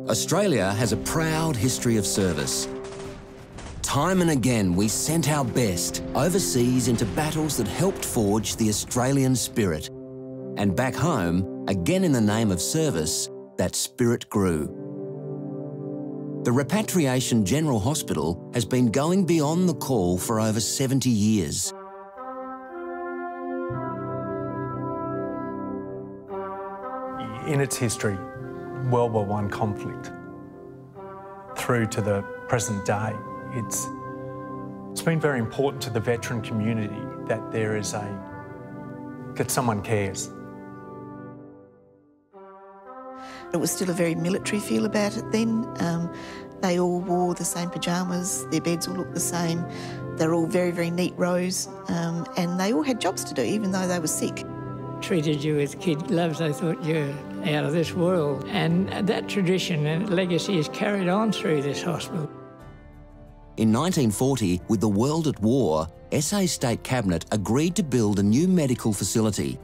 Australia has a proud history of service. Time and again, we sent our best overseas into battles that helped forge the Australian spirit. And back home, again in the name of service, that spirit grew. The Repatriation General Hospital has been going beyond the call for over 70 years. In its history, World War I conflict through to the present day, it's been very important to the veteran community that that someone cares. It was still a very military feel about it then. They all wore the same pyjamas, their beds all looked the same. They're all very, very neat rows, and they all had jobs to do, even though they were sick. Treated you with kid gloves, they thought you're out of this world. And that tradition and legacy is carried on through this hospital. In 1940, with the world at war, SA State Cabinet agreed to build a new medical facility.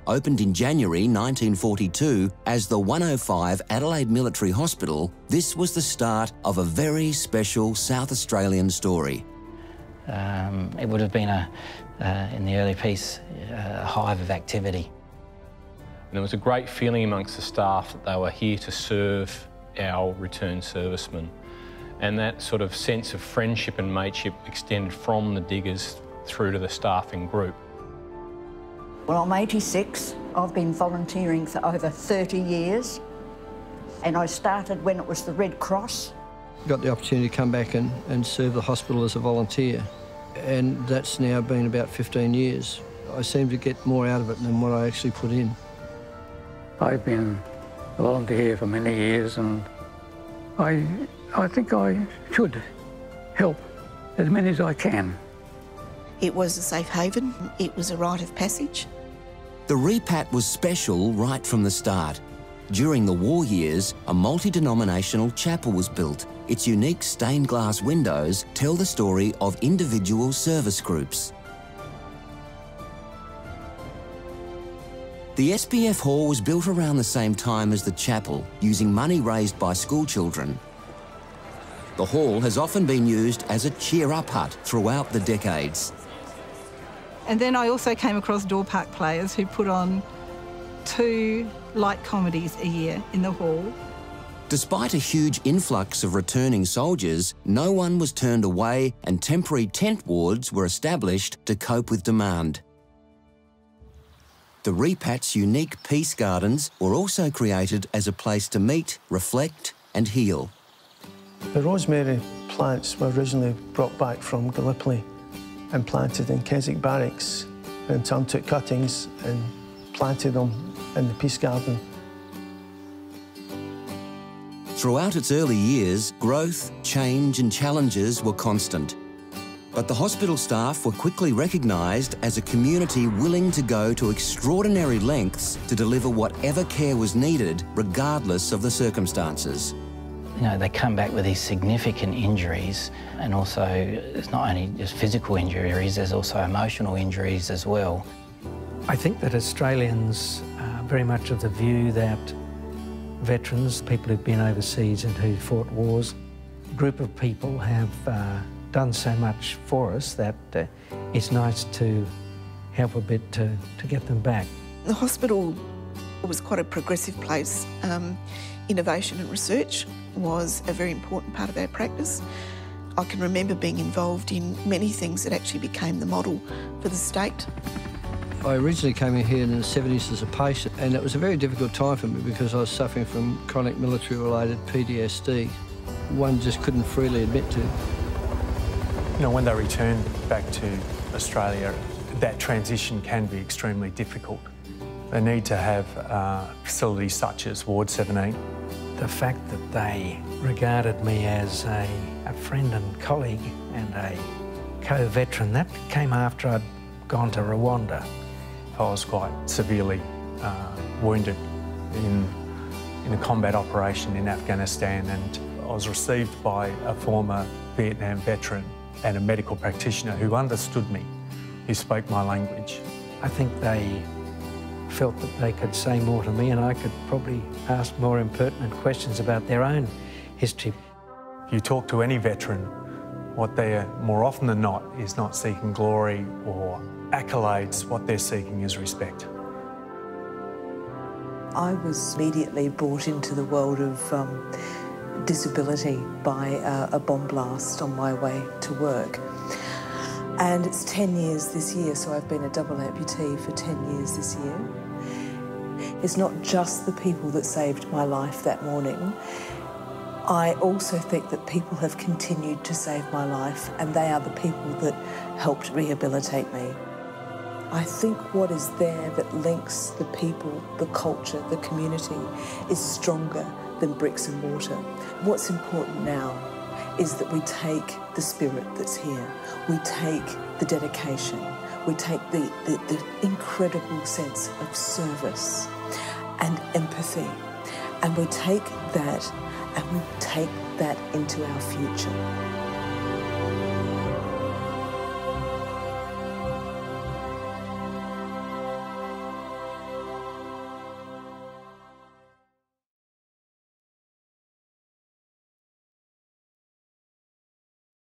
Opened in January 1942 as the 105 Adelaide Military Hospital, this was the start of a very special South Australian story. It would have been, in the early piece, a hive of activity. And there was a great feeling amongst the staff that they were here to serve our returned servicemen. And that sort of sense of friendship and mateship extended from the diggers through to the staffing group. Well, I'm 86. I've been volunteering for over 30 years. And I started when it was the Red Cross. Got the opportunity to come back and serve the hospital as a volunteer. And that's now been about 15 years. I seem to get more out of it than what I actually put in. I've been a volunteer for many years, and I think I should help as many as I can. It was a safe haven. It was a rite of passage. The Repat was special right from the start. During the war years, a multi-denominational chapel was built. Its unique stained glass windows tell the story of individual service groups. The SPF Hall was built around the same time as the chapel, using money raised by school children. The hall has often been used as a cheer-up hut throughout the decades. And then I also came across Door Park Players who put on 2 light comedies a year in the hall. Despite a huge influx of returning soldiers, no one was turned away and temporary tent wards were established to cope with demand. The Repat's unique peace gardens were also created as a place to meet, reflect and heal. The rosemary plants were originally brought back from Gallipoli and planted in Keswick Barracks, and some took cuttings and planted them in the peace garden. Throughout its early years, growth, change and challenges were constant. But the hospital staff were quickly recognised as a community willing to go to extraordinary lengths to deliver whatever care was needed, regardless of the circumstances. You know, they come back with these significant injuries, and also it's not only just physical injuries, there's also emotional injuries as well. I think that Australians are very much of the view that veterans, people who've been overseas and who fought wars, a group of people have done so much for us that it's nice to help a bit to get them back. The hospital was quite a progressive place. Innovation and research was a very important part of our practice. I can remember being involved in many things that actually became the model for the state. I originally came in here in the 70s as a patient, and it was a very difficult time for me because I was suffering from chronic military-related PTSD. One just couldn't freely admit to. You know, when they return back to Australia, that transition can be extremely difficult. They need to have facilities such as Ward 17. The fact that they regarded me as a friend and colleague and a co-veteran, that came after I'd gone to Rwanda. I was quite severely wounded in a combat operation in Afghanistan, and I was received by a former Vietnam veteran and a medical practitioner who understood me, who spoke my language. I think they felt that they could say more to me and I could probably ask more impertinent questions about their own history. If you talk to any veteran, what they're more often than not is not seeking glory or accolades. What they're seeking is respect. I was immediately brought into the world of disability by a bomb blast on my way to work. And it's 10 years this year, so I've been a double amputee for 10 years this year. It's not just the people that saved my life that morning. I also think that people have continued to save my life, and they are the people that helped rehabilitate me. I think what is there that links the people, the culture, the community is stronger than bricks and mortar. What's important now is that we take the spirit that's here, we take the dedication, we take the incredible sense of service and empathy, and we take that and we take that into our future.